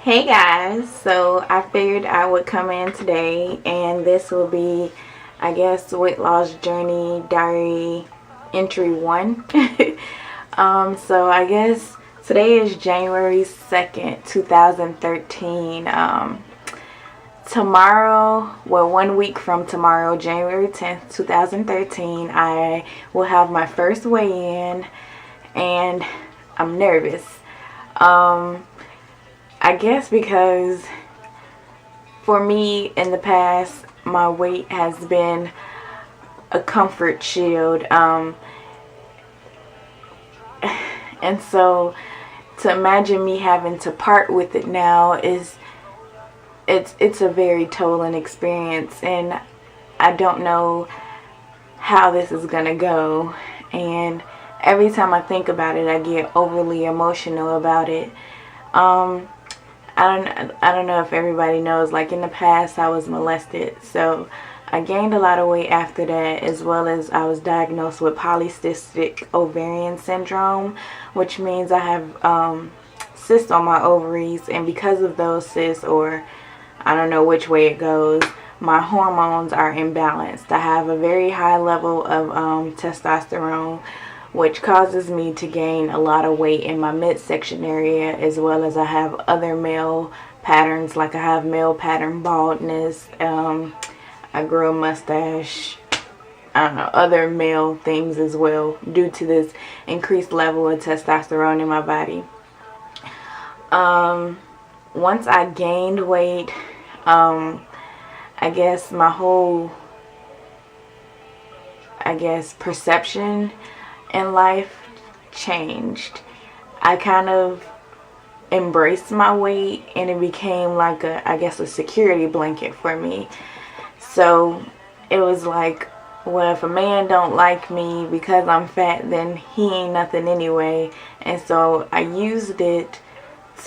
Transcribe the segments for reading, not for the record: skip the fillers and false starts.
Hey guys, so I figured I would come in today and this will be, I guess, weight loss journey diary entry 1. So I guess today is January 2nd, 2013. Tomorrow, well, 1 week from tomorrow, January 10th, 2013, I will have my first weigh-in and I'm nervous. I guess because for me in the past, my weight has been a comfort shield. And so to imagine me having to part with it now is it's a very tolling experience, and I don't know how this is gonna go. And every time I think about it, I get overly emotional about it. I don't know if everybody knows, like in the past I was molested, so I gained a lot of weight after that, as well as I was diagnosed with polycystic ovarian syndrome, which means I have cysts on my ovaries, and because of those cysts, or I don't know which way it goes, my hormones are imbalanced. I have a very high level of testosterone, which causes me to gain a lot of weight in my midsection area, as well as I have other male patterns, like I have male pattern baldness, I grow a mustache, I don't know, other male things as well, due to this increased level of testosterone in my body. Once I gained weight, I guess my whole, perception in life changed. I kind of embraced my weight, and it became like a security blanket for me. So it was like, well, if a man don't like me because I'm fat, then he ain't nothing anyway. And so I used it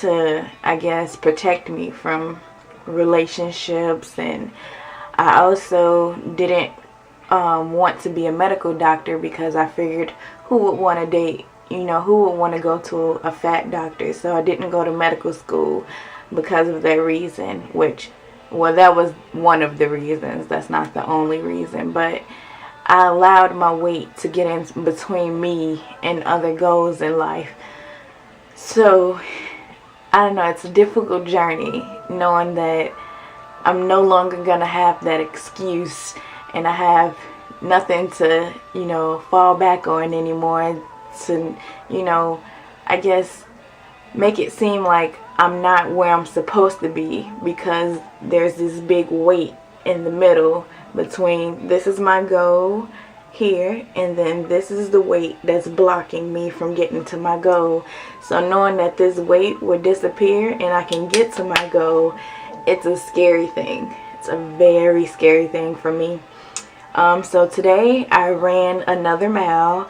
to, I guess, protect me from relationships. And I also didn't want to be a medical doctor, because I figured, who would want to date, who would want to go to a fat doctor? So I didn't go to medical school because of that reason, which, well, that was one of the reasons. That's not the only reason, but I allowed my weight to get in between me and other goals in life. So I don't know, it's a difficult journey knowing that I'm no longer gonna have that excuse, and I have nothing to, fall back on anymore to, I guess, make it seem like I'm not where I'm supposed to be, because there's this big weight in the middle between this is my goal here, and then this is the weight that's blocking me from getting to my goal. So knowing that this weight will disappear and I can get to my goal, it's a scary thing. It's a very scary thing for me. So today I ran another mile,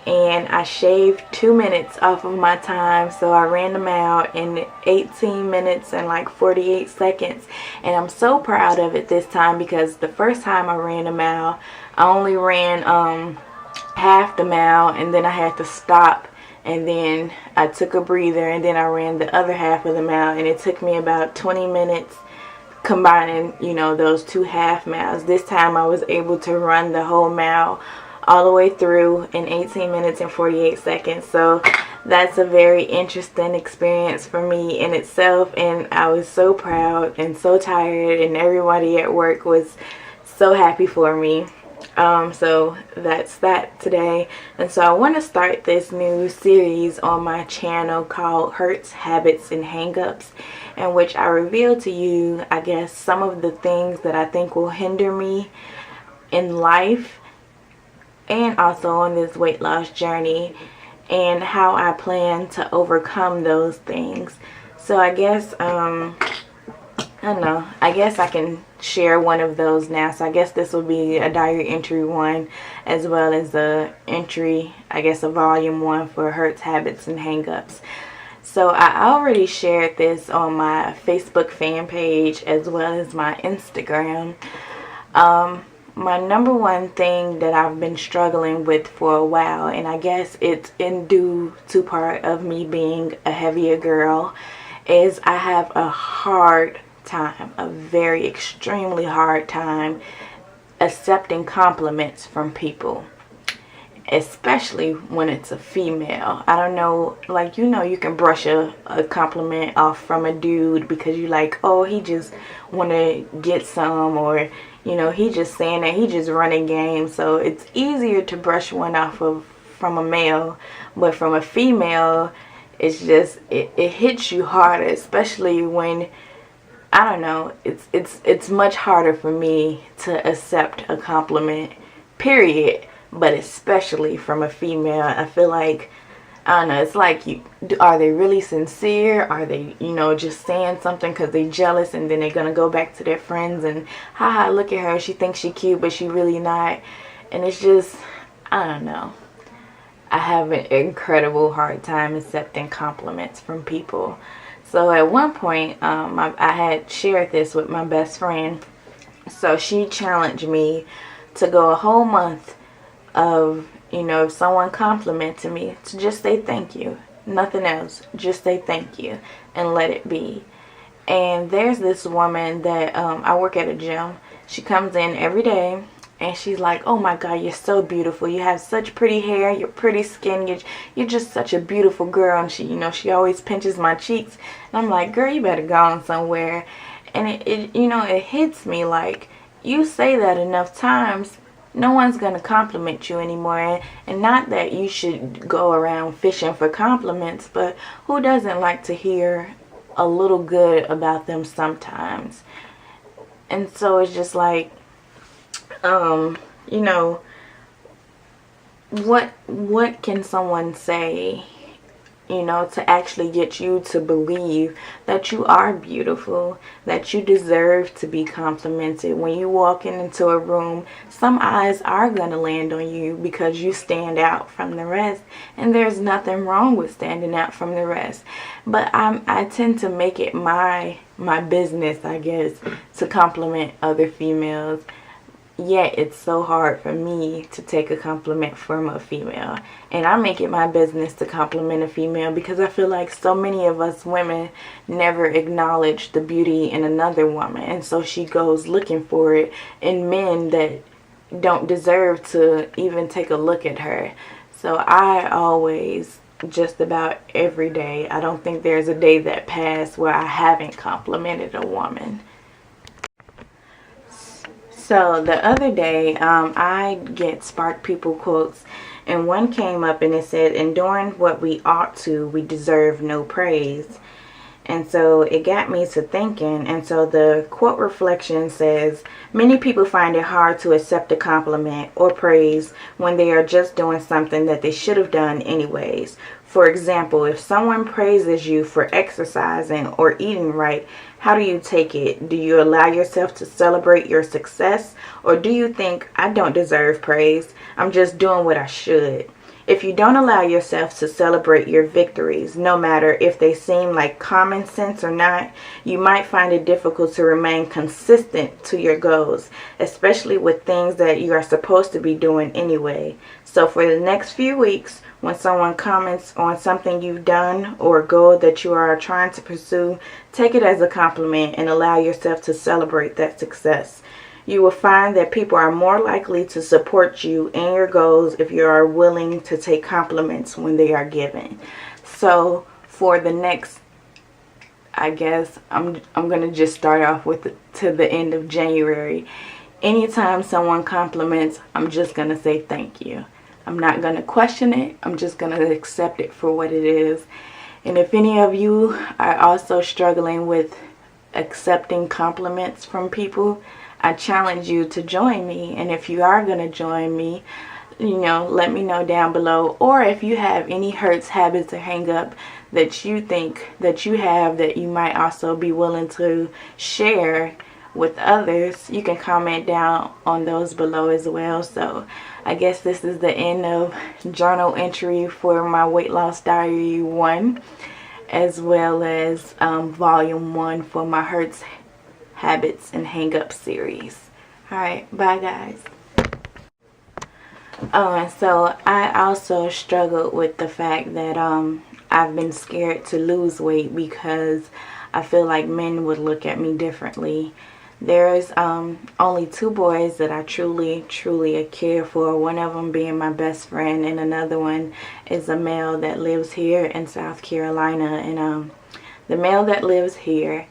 and I shaved 2 minutes off of my time. So I ran the mile in 18 minutes and like 48 seconds. And I'm so proud of it this time, because the first time I ran a mile, I only ran half the mile, and then I had to stop, and then I took a breather, and then I ran the other half of the mile, and it took me about 20 minutes combining, those two half miles. This time I was able to run the whole mile all the way through in 18 minutes and 48 seconds. So that's a very interesting experience for me in itself, and I was so proud and so tired, and everybody at work was so happy for me. So that's that today. And so I want to start this new series on my channel called Hurts, Habits, and Hangups, in which I reveal to you, I guess, some of the things that I think will hinder me in life, and also on this weight loss journey, and how I plan to overcome those things. So I guess, I don't know, I guess I can share one of those now. So I guess this will be a diary entry 1, as well as a entry, I guess, a volume 1 for Hurts, Habits, and Hangups. So I already shared this on my Facebook fan page as well as my Instagram. My number one thing that I've been struggling with for a while, and I guess it's in due to part of me being a heavier girl, is I have a hard time, a very extremely hard time accepting compliments from people, especially when it's a female. I don't know, like, you can brush a compliment off from a dude because you like, oh, he just want to get some, or he just saying that he just running game. So it's easier to brush one off of from a male, but from a female, it's just it hits you harder, especially when, I don't know, it's much harder for me to accept a compliment, period, but especially from a female. I feel like, I don't know, it's like, are they really sincere? Are they, just saying something because they're jealous, and then they're gonna go back to their friends and, haha, look at her, she thinks she cute, but she really not. And it's just, I don't know. I have an incredible hard time accepting compliments from people. So at one point, I had shared this with my best friend. So she challenged me to go a whole month of, if someone complimented me, to just say thank you. Nothing else. Just say thank you and let it be. And there's this woman that I work at a gym. She comes in every day. And she's like, oh my God, you're so beautiful. You have such pretty hair. You're pretty skin. You're just such a beautiful girl. And she always pinches my cheeks. And I'm like, girl, you better go on somewhere. And it hits me like, you say that enough times, no one's going to compliment you anymore. And not that you should go around fishing for compliments, but who doesn't like to hear a little good about them sometimes? And so it's just like, what can someone say, to actually get you to believe that you are beautiful, that you deserve to be complimented? When you walk into a room, some eyes are going to land on you because you stand out from the rest, and there's nothing wrong with standing out from the rest. But I tend to make it my business, I guess, to compliment other females. Yet it's so hard for me to take a compliment from a female. And I make it my business to compliment a female because I feel like so many of us women never acknowledge the beauty in another woman. And so she goes looking for it in men that don't deserve to even take a look at her. So I always, just about every day, I don't think there's a day that passed where I haven't complimented a woman. So the other day, I get Spark People quotes, and one came up and it said, enduring what we ought to, we deserve no praise. And so it got me to thinking. And so the quote reflection says, many people find it hard to accept a compliment or praise when they are just doing something that they should have done anyways. For example, if someone praises you for exercising or eating right, how do you take it? Do you allow yourself to celebrate your success? Or do you think, I don't deserve praise, I'm just doing what I should? If you don't allow yourself to celebrate your victories, no matter if they seem like common sense or not, you might find it difficult to remain consistent to your goals, especially with things that you are supposed to be doing anyway. So for the next few weeks, when someone comments on something you've done or a goal that you are trying to pursue, take it as a compliment and allow yourself to celebrate that success. You will find that people are more likely to support you and your goals if you are willing to take compliments when they are given. So for the next, I guess, I'm going to just start off with to the end of January. Anytime someone compliments, I'm just going to say thank you. I'm not going to question it. I'm just going to accept it for what it is. And if any of you are also struggling with accepting compliments from people, I challenge you to join me. And if you are going to join me, let me know down below. Or if you have any hurts, habits, or hang-up that you think that you have that you might also be willing to share with others, you can comment down on those below as well. So I guess this is the end of journal entry for my Weight Loss Diary 1, as well as volume 1 for my hurts, habits, and hang-up series. Alright, bye guys. Oh, and so I also struggled with the fact that I've been scared to lose weight because I feel like men would look at me differently. There's only 2 boys that I truly care for. One of them being my best friend, and another one is a male that lives here in South Carolina. And the male that lives here,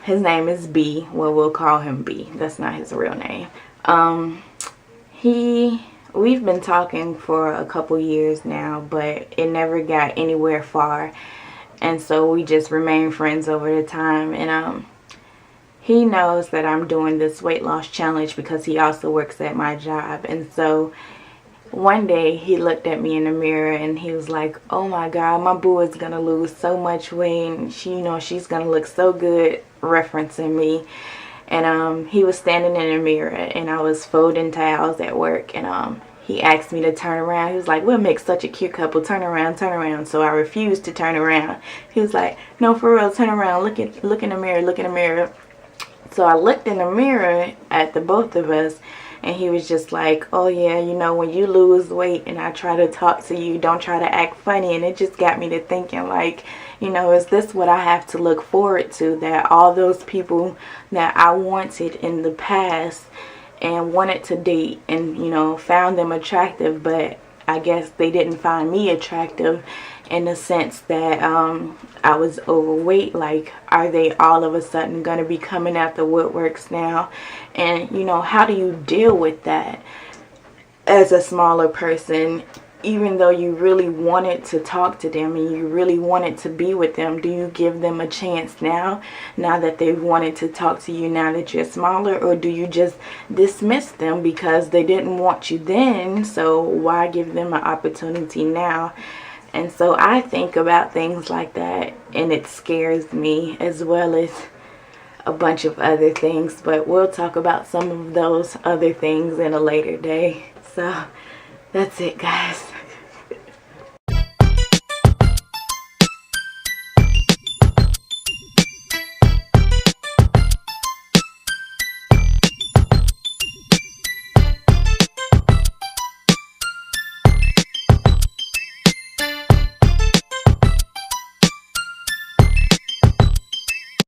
his name is B. Well, we'll call him B. That's not his real name. We've been talking for a couple years now, but it never got anywhere far. And so we just remained friends over the time. And he knows that I'm doing this weight loss challenge because he also works at my job. And so one day he looked at me in the mirror and he was like, oh my God, my boo is going to lose so much weight. And she, you know, she's going to look so good, referencing me. And he was standing in the mirror and I was folding towels at work. And he asked me to turn around. He was like, we'll make such a cute couple. Turn around, turn around. So I refused to turn around. He was like, no, for real, turn around. Look in the mirror, look in the mirror. So I looked in the mirror at the both of us. And he was just like, oh yeah, you know, when you lose weight and I try to talk to you, don't try to act funny. And it just got me to thinking, like, you know, is this what I have to look forward to? That all those people that I wanted in the past and wanted to date and, you know, found them attractive, but I guess they didn't find me attractive in the sense that I was overweight. Like, are they all of a sudden going to be coming out the woodworks now? And, you know, how do you deal with that as a smaller person? Even though you really wanted to talk to them and you really wanted to be with them, do you give them a chance now that they've wanted to talk to you now that you're smaller? Or do you just dismiss them because they didn't want you then, so why give them an opportunity now? And so I think about things like that and it scares me, as well as a bunch of other things, but we'll talk about some of those other things in a later day. So that's it, guys.